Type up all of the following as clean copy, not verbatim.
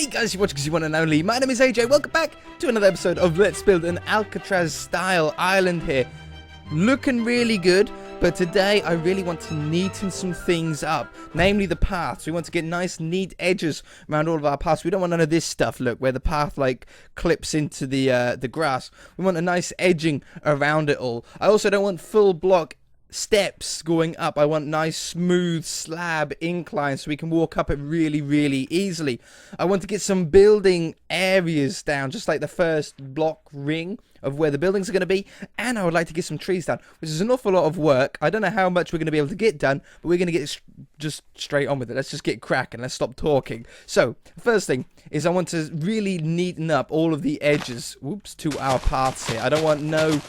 Hey guys, you're watching because you want and only. My name is AJ. Welcome back to another episode of Let's Build an Alcatraz style island here. Looking really good, but today I really want to neaten some things up, namely the paths. We want to get nice neat edges around all of our paths. We don't want none of this stuff, look, where the path like clips into the grass. We want a nice edging around it all. I also don't want full block steps going up. I want nice smooth slab inclines so we can walk up it really easily. I want to get some building areas down, just like the first block ring of where the buildings are going to be, and I would like to get some trees down, which is an awful lot of work. I don't know how much we're going to be able to get done, but we're going to get just straight on with it. Let's just get cracking. Let's stop talking. So first thing is I want to really neaten up all of the edges to our paths here. I don't want no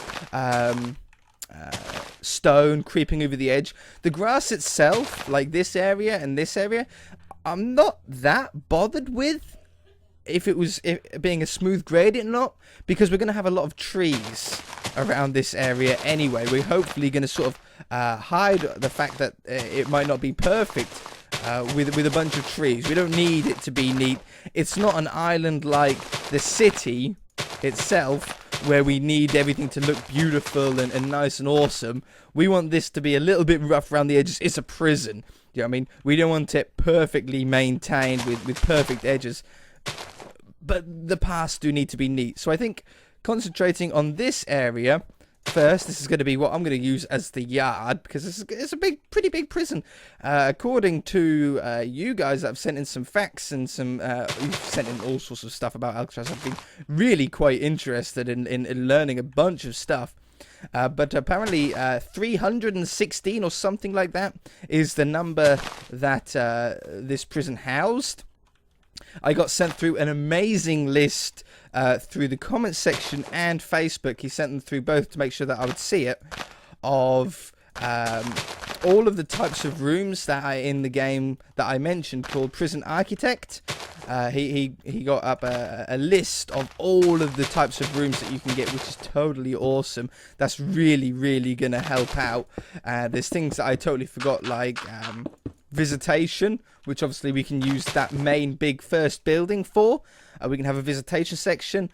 stone creeping over the edge. The grass itself, like this area and this area, I'm not that bothered with if it was being a smooth gradient or not, because we're going to have a lot of trees around this area anyway. We're hopefully going to sort of hide the fact that it might not be perfect with a bunch of trees. We don't need it to be neat. It's not an island like the city itself, where we need everything to look beautiful and nice and awesome. We want this to be a little bit rough around the edges. It's a prison. You know what I mean? We don't want it perfectly maintained with perfect edges. But the paths do need to be neat. So I think concentrating on this area first, this is going to be what I'm going to use as the yard, because it's a pretty big prison. According to you guys that have sent in some facts and you've sent in all sorts of stuff about Alcatraz. I've been really quite interested in learning a bunch of stuff. But apparently 316 or something like that is the number that this prison housed. I got sent through an amazing list through the comment section and Facebook. He sent them through both to make sure that I would see it, of all of the types of rooms that are in the game that I mentioned called Prison Architect. He got up a list of all of the types of rooms that you can get, which is totally awesome. That's really going to help out. There's things that I totally forgot, like visitation, which obviously we can use that main big first building for. We can have a visitation section.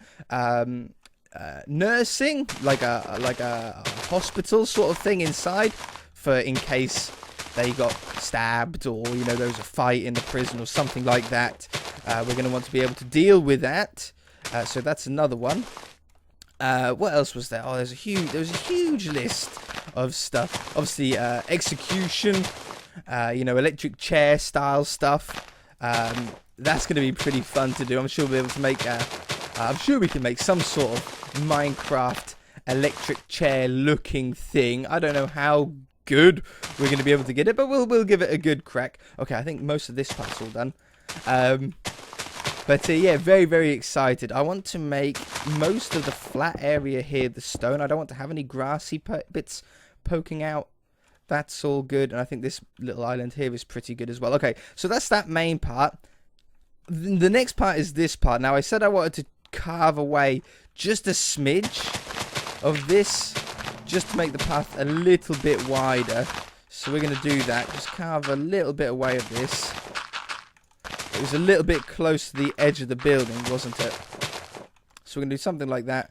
Nursing, like a hospital sort of thing inside, for in case they got stabbed, or there was a fight in the prison or something like that. We're going to want to be able to deal with that. So that's another one. What else was there? Oh, there was a huge list of stuff. Obviously, execution. Electric chair style stuff. That's going to be pretty fun to do. I'm sure we'll be able to make. I'm sure we can make some sort of Minecraft electric chair looking thing. I don't know how good we're going to be able to get it, but we'll give it a good crack. Okay, I think most of this part's all done. But yeah, very excited. I want to make most of the flat area here the stone. I don't want to have any grassy bits poking out. That's all good, and I think this little island here is pretty good as well. Okay, so that's that main part. The next part is this part. Now, I said I wanted to carve away just a smidge of this, just to make the path a little bit wider. So we're going to do that. Just carve a little bit away of this. It was a little bit close to the edge of the building, wasn't it? So we're going to do something like that.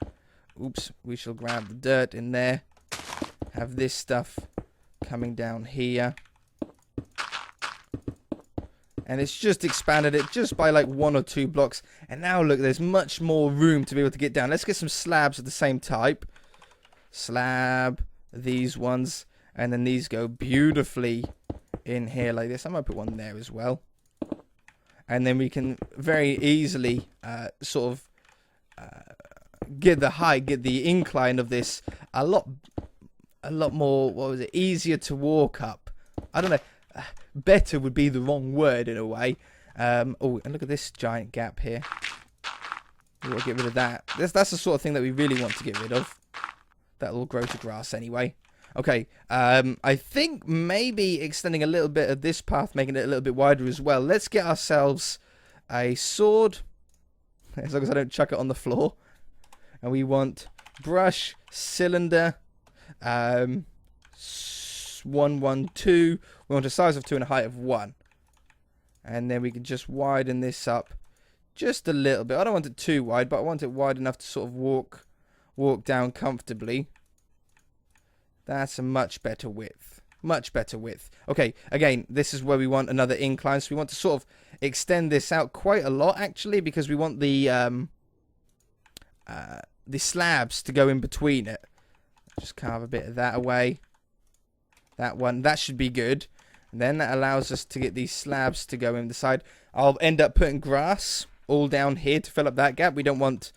Oops, we shall grab the dirt in there. Have this stuff coming down here, and it's just expanded it just by like 1 or 2 blocks, and now look, there's much more room to be able to get down. Let's get some slabs of the same type. Slab, these ones, and then these go beautifully in here like this. I'm gonna put one there as well, and then we can very easily sort of get the height, get the incline of this a lot more, what was it, easier to walk up. I don't know, better would be the wrong word in a way. Oh, and look at this giant gap here. We want to get rid of that. That's the sort of thing that we really want to get rid of. That'll grow to grass anyway. Okay, I think maybe extending a little bit of this path, making it a little bit wider as well. Let's get ourselves a sword, as long as I don't chuck it on the floor. And we want brush, cylinder, 1, 1, 2. We want a size of 2 and a height of 1. And then we can just widen this up Just a little bit. I don't want it too wide, but I want it wide enough to sort of walk down comfortably. That's a much better width. Much better width. Okay, again, this is where we want another incline. So we want to sort of extend this out quite a lot, actually, because we want the slabs to go in between it. Just carve a bit of that away. That one. That should be good. And then that allows us to get these slabs to go in the side. I'll end up putting grass all down here to fill up that gap. We don't want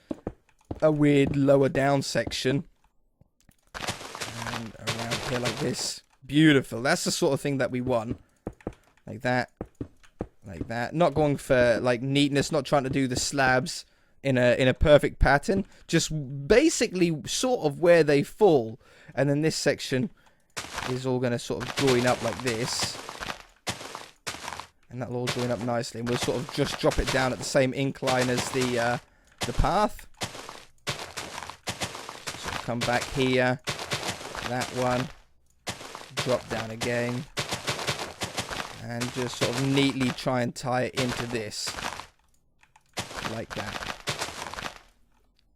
a weird lower down section. And around here like this. Beautiful. That's the sort of thing that we want. Like that. Like that. Not going for like neatness. Not trying to do the slabs in a perfect pattern. Just basically sort of where they fall. And then this section is all going to sort of join up like this. And that'll all join up nicely. And we'll sort of just drop it down at the same incline as the path. Sort of come back here. That one. Drop down again. And just sort of neatly try and tie it into this. Like that.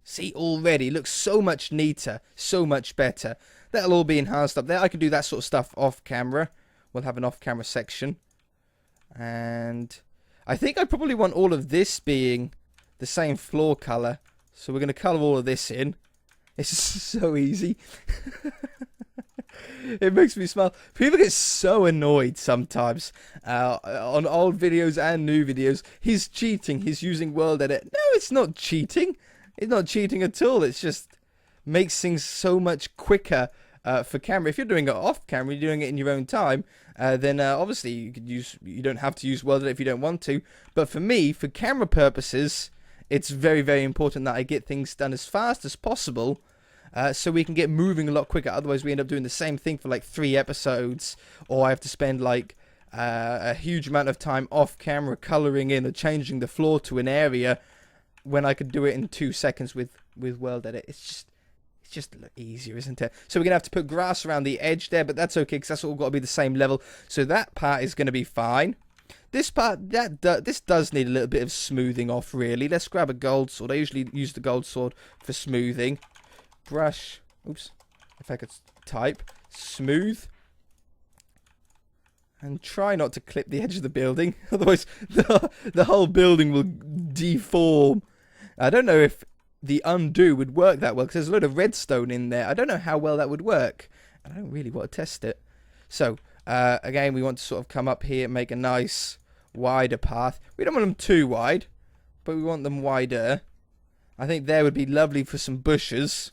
See, already looks so much neater. So much better. That'll all be enhanced up there. I can do that sort of stuff off camera. We'll have an off camera section. And I think I probably want all of this being the same floor color. So we're going to color all of this in. It's so easy. It makes me smile. People get so annoyed sometimes on old videos and new videos. He's cheating. He's using World Edit. No, it's not cheating. It's not cheating at all. It's just makes things so much quicker for camera. If you're doing it off camera, you're doing it in your own time, then obviously you don't have to use World Edit if you don't want to. But for me, for camera purposes, it's very, very important that I get things done as fast as possible. So we can get moving a lot quicker. Otherwise, we end up doing the same thing for like 3 episodes. Or I have to spend like a huge amount of time off camera coloring in or changing the floor to an area when I could do it in 2 seconds with World Edit. It's just a lot easier, isn't it? So we're going to have to put grass around the edge there, but that's okay because that's all got to be the same level. So that part is going to be fine. This part, this does need a little bit of smoothing off, really. Let's grab a gold sword. I usually use the gold sword for smoothing. Brush. Oops. If I could type. Smooth. And try not to clip the edge of the building. Otherwise, the whole building will deform. I don't know if the undo would work that well, because there's a load of redstone in there. I don't know how well that would work. I don't really want to test it. So, again, we want to sort of come up here and make a nice wider path. We don't want them too wide, but we want them wider. I think there would be lovely for some bushes.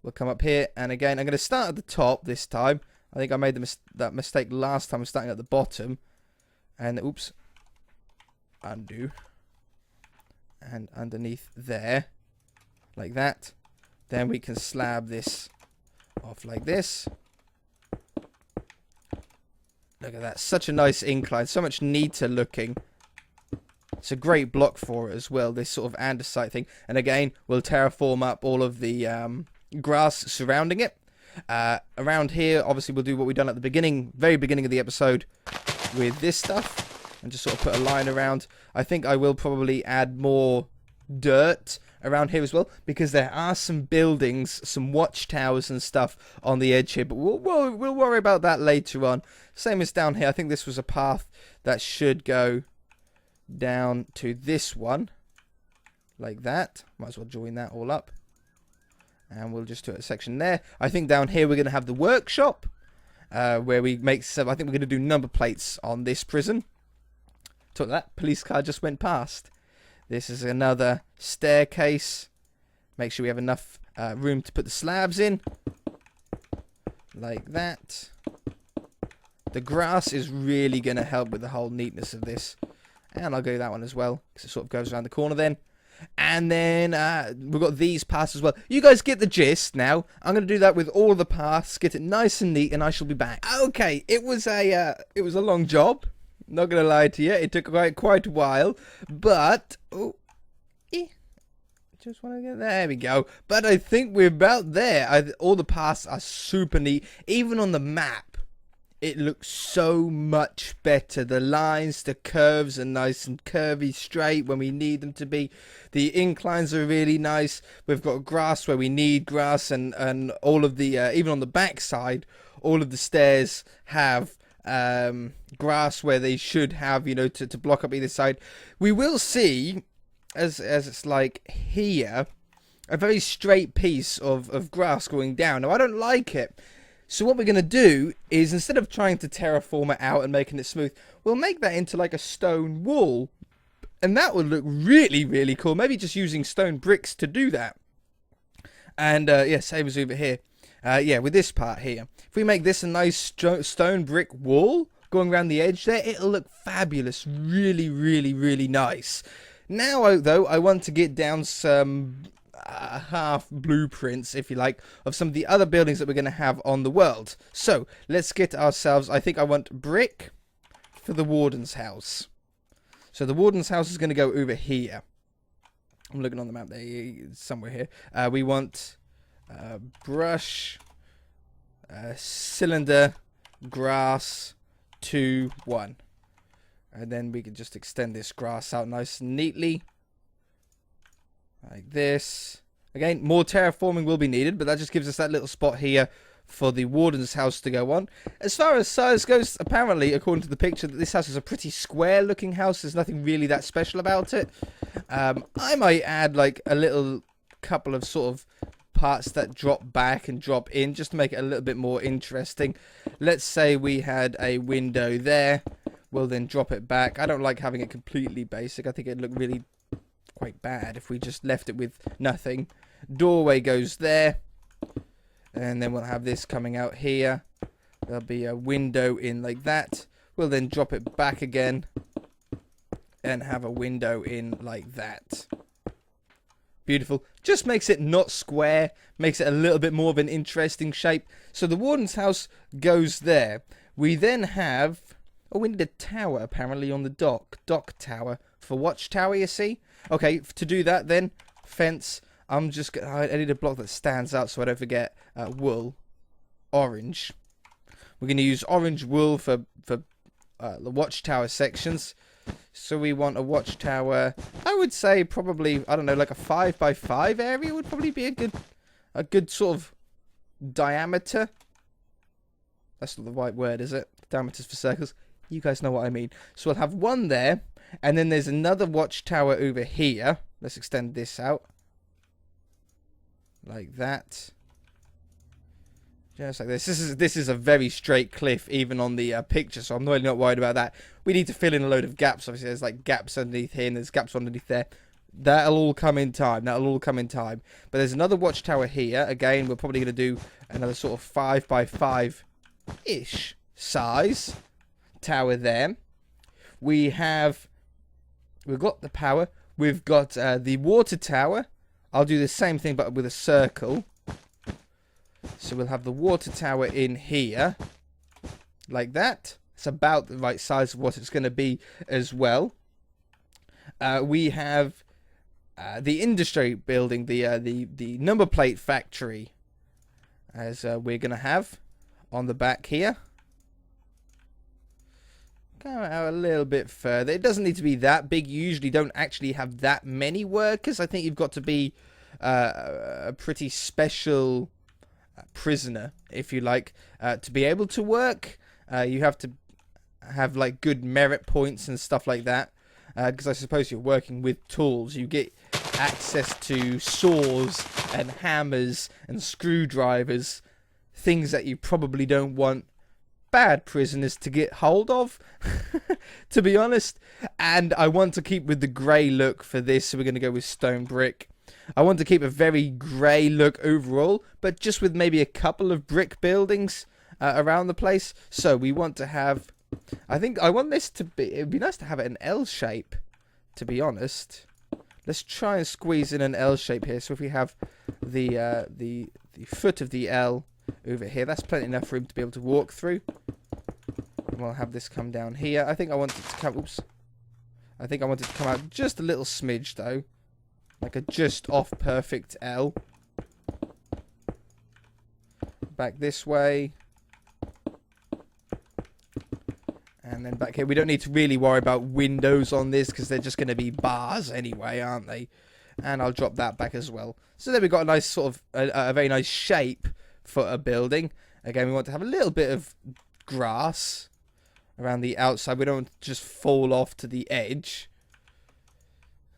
We'll come up here, and again, I'm going to start at the top this time. I think I made that mistake last time, starting at the bottom. And, oops. Undo. And underneath there. Like that. Then we can slab this off like this. Look at that. Such a nice incline. So much neater looking. It's a great block for it as well. This sort of andesite thing. And again, we'll terraform up all of the grass surrounding it. Around here, obviously, we'll do what we've done at the beginning, very beginning of the episode with this stuff. And just sort of put a line around. I think I will probably add more dirt around here as well, because there are some buildings, some watchtowers and stuff on the edge here, but we'll worry about that later on. Same as down here. I think this was a path that should go down to this one, like that. Might as well join that all up, and we'll just do a section there. I think down here we're going to have the workshop, where we make some. I think we're going to do number plates on this prison. Took that police car just went past. This is another staircase. Make sure we have enough room to put the slabs in. Like that. The grass is really going to help with the whole neatness of this. And I'll go that one as well, because it sort of goes around the corner then. And then we've got these paths as well. You guys get the gist now. I'm going to do that with all the paths, get it nice and neat, and I shall be back. Okay, it was a long job. Not going to lie to you, it took quite a while, but, just want to get, there we go. But I think we're about there. All the paths are super neat, even on the map. it looks so much better. The lines, the curves are nice and curvy, straight when we need them to be. The inclines are really nice. We've got grass where we need grass, and all of the even on the back side, all of the stairs have grass where they should have, you know, to block up either side. We will see, as it's like here, a very straight piece of grass going down. Now I don't like it. So what we're going to do is, instead of trying to terraform it out and making it smooth, we'll make that into like a stone wall. And that would look really, really cool. Maybe just using stone bricks to do that. And yeah, same as over here. Yeah, with this part here. If we make this a nice stone brick wall going around the edge there, it'll look fabulous. Really, really, really nice. Now, though, I want to get down some half blueprints, if you like, of some of the other buildings that we're going to have on the world. So let's get ourselves, I think I want brick for the Warden's House. So the Warden's House is going to go over here. I'm looking on the map there, somewhere here. We want brush, cylinder, grass, 2, 1. And then we can just extend this grass out nice and neatly. Like this. Again, more terraforming will be needed, but that just gives us that little spot here for the Warden's House to go on. As far as size goes, apparently, according to the picture, that this house is a pretty square-looking house. There's nothing really that special about it. I might add, like, a little couple of sort of parts that drop back and drop in, just to make it a little bit more interesting. Let's say we had a window there. We'll then drop it back. I don't like having it completely basic. I think it'd look really quite bad if we just left it with nothing. Doorway goes there, and then we'll have this coming out here. There'll be a window in like that. We'll then drop it back again and have a window in like that. Beautiful. Just makes it not square, makes it a little bit more of an interesting shape. So the Warden's House goes there. We then have, oh, we need a tower apparently on the dock tower for watchtower, you see. Okay, to do that then, fence, I'm just gonna, I need a block that stands out so I don't forget, wool, orange. We're going to use orange wool for the watchtower sections. So we want a watchtower, I would say probably, I don't know, like a 5x5 area would probably be a good sort of diameter. That's not the right word, is it? Diameters for circles. You guys know what I mean. So we'll have one there. And then there's another watchtower over here. Let's extend this out. Like that. Just like this. This is a very straight cliff, even on the picture, so I'm really not worried about that. We need to fill in a load of gaps. Obviously, there's like gaps underneath here, and there's gaps underneath there. That'll all come in time. But there's another watchtower here. Again, we're probably going to do another sort of 5x5-ish size tower there. We've got the power. We've got the water tower. I'll do the same thing, but with a circle. So we'll have the water tower in here. Like that. It's about the right size of what it's going to be as well. We have the industry building, the number plate factory, as we're going to have on the back here. Go out a little bit further. It doesn't need to be that big. You usually don't actually have that many workers. I think you've got to be a pretty special prisoner, if you like, to be able to work. You have to have like good merit points and stuff like that, because I suppose you're working with tools. You get access to saws and hammers and screwdrivers, things that you probably don't want bad prisoners to get hold of, to be honest. And I want to keep with the grey look for this, so we're going to go with stone brick. I want to keep a very grey look overall, but just with maybe a couple of brick buildings around the place. So we want to have, I think I want this to be, it would be nice to have it an L shape, to be honest. Let's try and squeeze in an L shape here. So if we have the foot of the L over here, that's plenty enough for him to be able to walk through. And we'll have this come down here. I think I want it to come, oops. I think I want it to come out just a little smidge though. Like a just off perfect L. Back this way. And then back here, we don't need to really worry about windows on this because they're just going to be bars anyway, aren't they? And I'll drop that back as well. So then we've got a nice sort of, a very nice shape for a building. Again, we want to have a little bit of grass around the outside. We don't want to just fall off to the edge.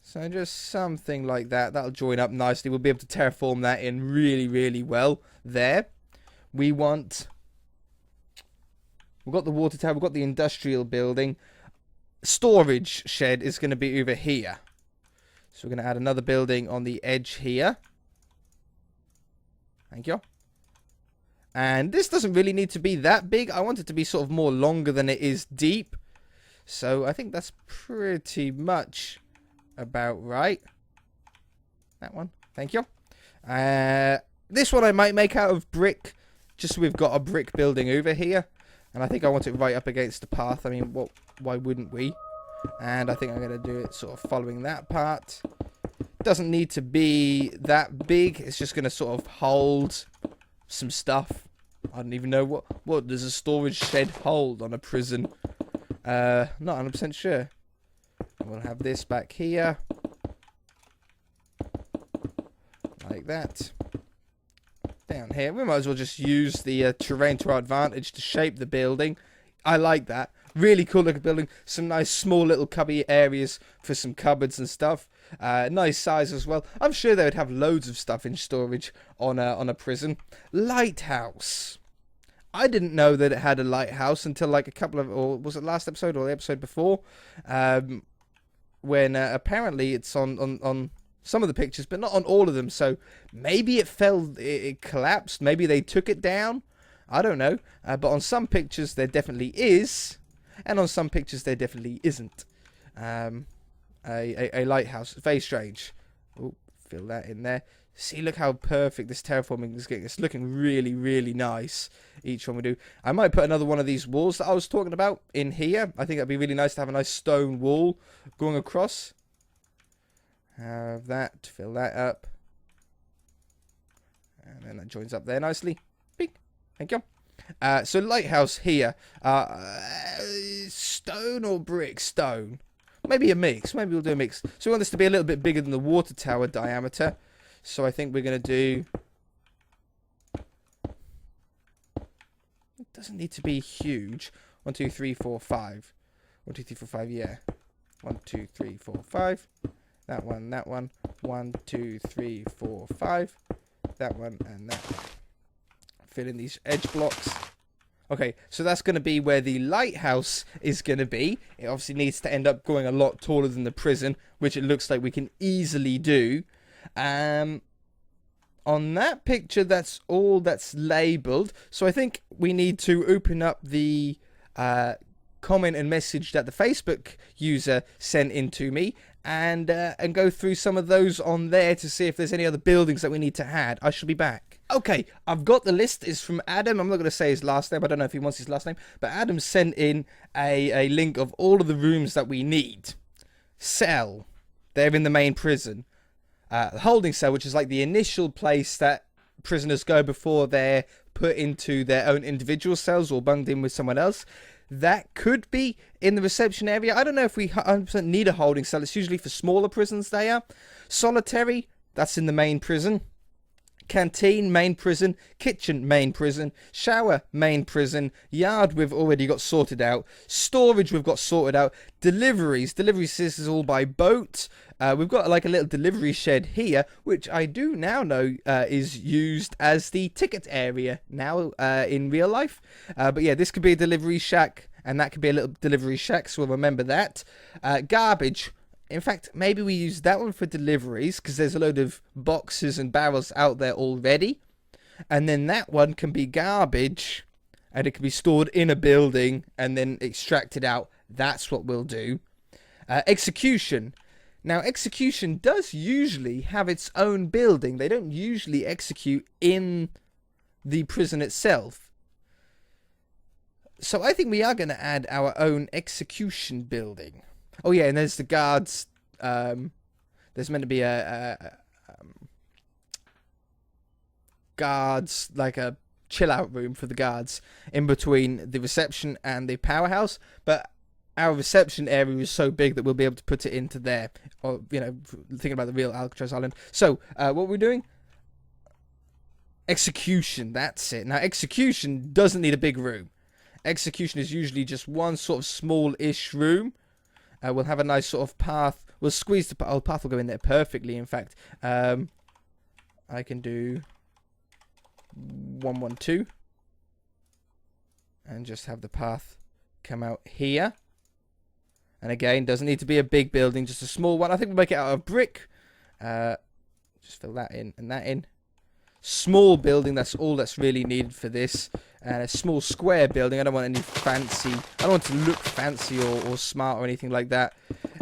So just something like that. That'll join up nicely. We'll be able to terraform that in really, really well there. We've got the water tower. We've got the industrial building. Storage shed is going to be over here. So we're going to add another building on the edge here. Thank you. And this doesn't really need to be that big. I want it to be sort of more longer than it is deep. So I think that's pretty much about right. That one. Thank you. This one I might make out of brick. Just so we've got a brick building over here. And I think I want it right up against the path. I mean, why wouldn't we? And I think I'm going to do it sort of following that part. Doesn't need to be that big. It's just going to sort of hold some stuff. I don't even know what does a storage shed hold on a prison. Not 100% sure. We'll have this back here. Like that. Down here. We might as well just use the terrain to our advantage to shape the building. I like that. Really cool looking building. Some nice small little cubby areas for some cupboards and stuff. Nice size as well. I'm sure they would have loads of stuff in storage on a prison. Lighthouse. I didn't know that it had a lighthouse until like a couple of, or was it last episode or the episode before? When apparently it's on some of the pictures, but not on all of them. So maybe it collapsed. Maybe they took it down. I don't know. But on some pictures there definitely is, and on some pictures there definitely isn't. A lighthouse. Very strange. Oh, fill that in there. See, look how perfect this terraforming is getting. It's looking really, really nice. Each one we do. I might put another one of these walls that I was talking about in here. I think that'd be really nice to have a nice stone wall going across. Have that. Fill that up. And then that joins up there nicely. Big. Thank you. So lighthouse here. Stone or brick? Stone. Maybe a mix. Maybe we'll do a mix. So we want this to be a little bit bigger than the water tower diameter. So I think we're going to do... It doesn't need to be huge. 1, 2, 3, 4, 5. 1, 2, 3, 4, 5, yeah. 1, 2, 3, 4, 5. That one, that one. 1, 2, 3, 4, 5. That one and that one. Fill in these edge blocks. Okay, so that's going to be where the lighthouse is going to be. It obviously needs to end up going a lot taller than the prison, which it looks like we can easily do. On that picture, that's all that's labelled. So I think we need to open up the comment and message that the Facebook user sent in to me and go through some of those on there to see if there's any other buildings that we need to add. I shall be back. Okay, I've got the list. It's from Adam. I'm not going to say his last name. I don't know if he wants his last name. But Adam sent in a link of all of the rooms that we need. Cell. They're in the main prison. The holding cell, which is like the initial place that prisoners go before they're put into their own individual cells or bunged in with someone else. That could be in the reception area. I don't know if we 100% need a holding cell. It's usually for smaller prisons they are. Solitary, that's in the main prison. Canteen, main prison. Kitchen, main prison. Shower, main prison. Yard, we've already got sorted out. Storage, we've got sorted out. Deliveries. Deliveries, this is all by boat. We've got like a little delivery shed here, which I do now know is used as the ticket area now in real life. But yeah, this could be a delivery shack, and that could be a little delivery shack, so we'll remember that. Garbage. In fact, maybe we use that one for deliveries, because there's a load of boxes and barrels out there already. And then that one can be garbage, and it can be stored in a building and then extracted out. That's what we'll do. Execution. Now, execution does usually have its own building. They don't usually execute in the prison itself. So I think we are going to add our own execution building. Oh yeah, and there's the guards. There's meant to be a guards, like a chill out room for the guards in between the reception and the powerhouse. But our reception area is so big that we'll be able to put it into there. Or, you know, thinking about the real Alcatraz Island. So, what we're doing? Execution, that's it. Now, execution doesn't need a big room. Execution is usually just one sort of small-ish room. We'll have a nice sort of path. We'll squeeze the path will go in there perfectly, in fact. I can do 112. And just have the path come out here. And again, doesn't need to be a big building, just a small one. I think we'll make it out of brick. Just fill that in and that in. Small building, that's all that's really needed for this. And a small square building. I don't want any fancy. I don't want to look fancy or smart or anything like that.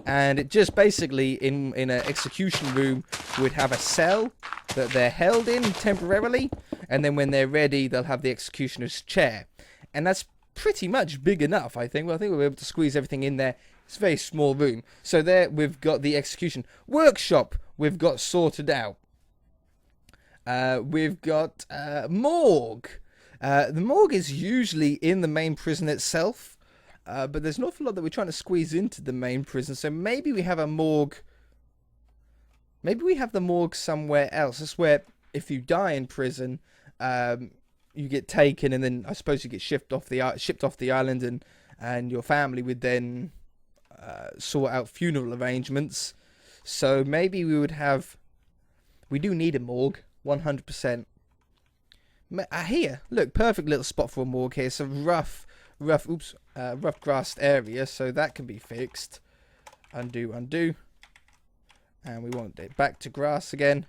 And it just basically, in an execution room, would have a cell that they're held in temporarily. And then when they're ready, they'll have the executioner's chair. And that's pretty much big enough, I think. Well, I think we'll be able to squeeze everything in there. It's a very small room. So there we've got the execution. Workshop we've got sorted out. We've got morgue. The morgue is usually in the main prison itself. But there's an awful lot that we're trying to squeeze into the main prison. So maybe we have a morgue. Maybe we have the morgue somewhere else. That's where if you die in prison, you get taken, and then I suppose you get shipped off the island, and your family would then sort out funeral arrangements. So maybe we would have. We do need a morgue, 100%. Here, look, perfect little spot for a morgue here. It's a rough grassed area, so that can be fixed. Undo, and we want it back to grass again.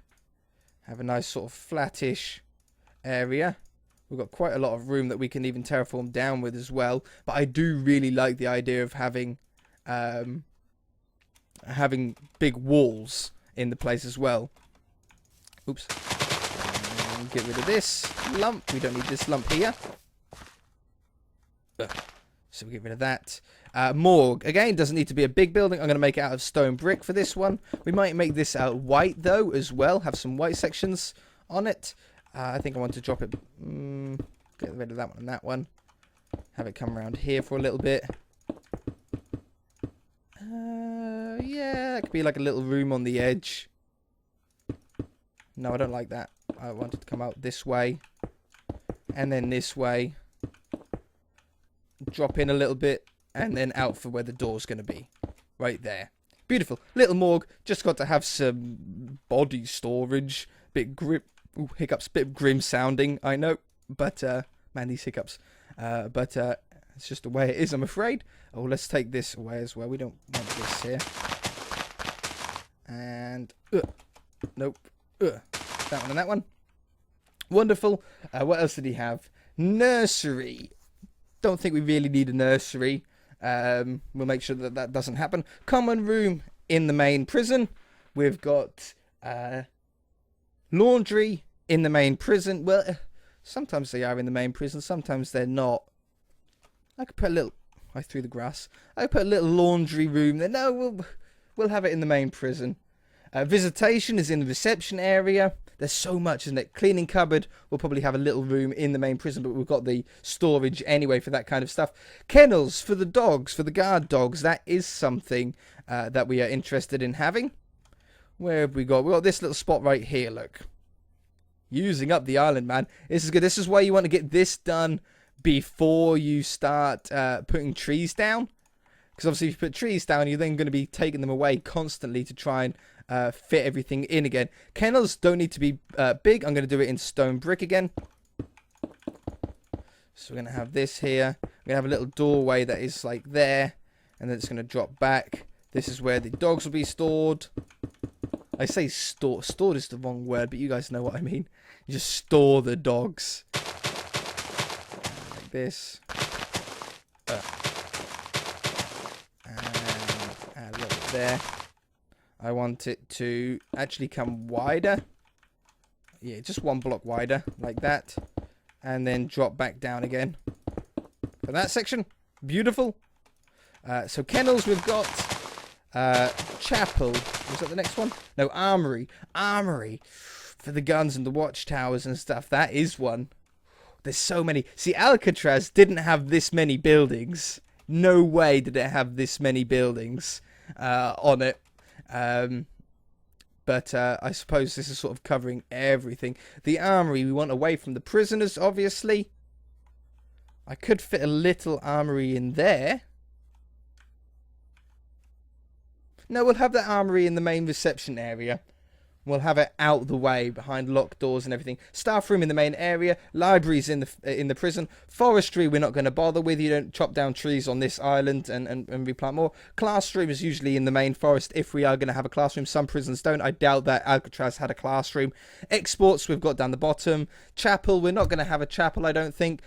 Have a nice sort of flattish area. We've got quite a lot of room that we can even terraform down with as well. But I do really like the idea of having big walls in the place as well. Oops. And get rid of this lump. We don't need this lump here. So we get rid of that. Morgue. Again, doesn't need to be a big building. I'm going to make it out of stone brick for this one. We might make this out white, though, as well. Have some white sections on it. I think I want to drop it. Get rid of that one and that one. Have it come around here for a little bit. Yeah, it could be like a little room on the edge. No, I don't like that. I want it to come out this way. And then this way. Drop in a little bit. And then out for where the door's going to be. Right there. Beautiful. Little morgue. Just got to have some body storage. Bit grip. Ooh, hiccups, bit grim sounding, I know, but, man, these hiccups, but, it's just the way it is, I'm afraid. Oh, let's take this away as well, we don't want this here, and, nope, that one and that one, wonderful. What else did he have? Nursery, don't think we really need a nursery, we'll make sure that that doesn't happen. Common room in the main prison, we've got, laundry in the main prison. Well, sometimes they are in the main prison. Sometimes they're not. I could put a little. I threw the grass. I could put a little laundry room there. No, we'll have it in the main prison. Visitation is in the reception area. There's so much, isn't it? Cleaning cupboard. We'll probably have a little room in the main prison, but we've got the storage anyway for that kind of stuff. Kennels for the dogs, for the guard dogs. That is something that we are interested in having. Where have we got? We've got this little spot right here, look. Using up the island, man. This is good. This is why you want to get this done before you start putting trees down. Because obviously if you put trees down, you're then going to be taking them away constantly to try and fit everything in again. Kennels don't need to be big. I'm going to do it in stone brick again. So we're going to have this here. We're going to have a little doorway that is like there. And then it's going to drop back. This is where the dogs will be stored. I say store. Stored is the wrong word, but you guys know what I mean. You just store the dogs. Like this. And add a little bit there. I want it to actually come wider. Yeah, just one block wider, like that. And then drop back down again. For that section. Beautiful. So kennels we've got. Chapel. Was that the next one? No, Armory. Armory. For the guns and the watchtowers and stuff. That is one. There's so many. See, Alcatraz didn't have this many buildings No way did it have this many buildings on it. But I suppose this is sort of covering everything. The armory, we want away from the prisoners, obviously. I could fit a little armory in there. No, we'll have that armory in the main reception area. We'll have it out the way, behind locked doors and everything. Staff room in the main area. Libraries in the prison. Forestry we're not going to bother with. You don't chop down trees on this island and replant more. Classroom is usually in the main forest if we are going to have a classroom. Some prisons don't. I doubt that Alcatraz had a classroom. Exports we've got down the bottom. Chapel, we're not going to have a chapel, I don't think.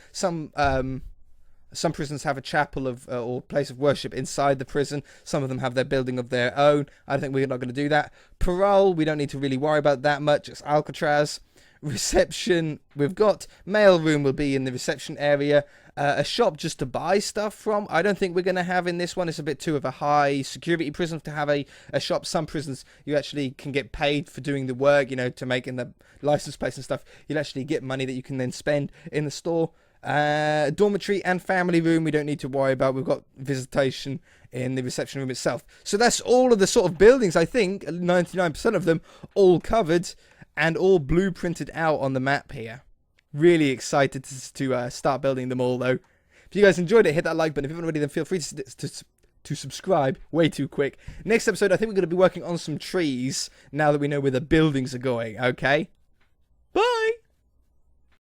Some prisons have a chapel or place of worship inside the prison. Some of them have their building of their own. I think we're not going to do that. Parole, we don't need to really worry about that much. It's Alcatraz. Reception, we've got mail room will be in the reception area. A shop just to buy stuff from. I don't think we're going to have in this one. It's a bit too of a high security prison to have a shop. Some prisons you actually can get paid for doing the work, to make in the license plates and stuff. You'll actually get money that you can then spend in the store. Dormitory and family room we don't need to worry about. We've got visitation in the reception room itself. So that's all of the sort of buildings, I think 99% of them all covered and all blueprinted out on the map here. Really excited to start building them all though. If you guys enjoyed it, hit that like button. If you haven't already, then feel free to subscribe. Way too quick. Next episode I think we're going to be working on some trees now that we know where the buildings are going. Okay, bye.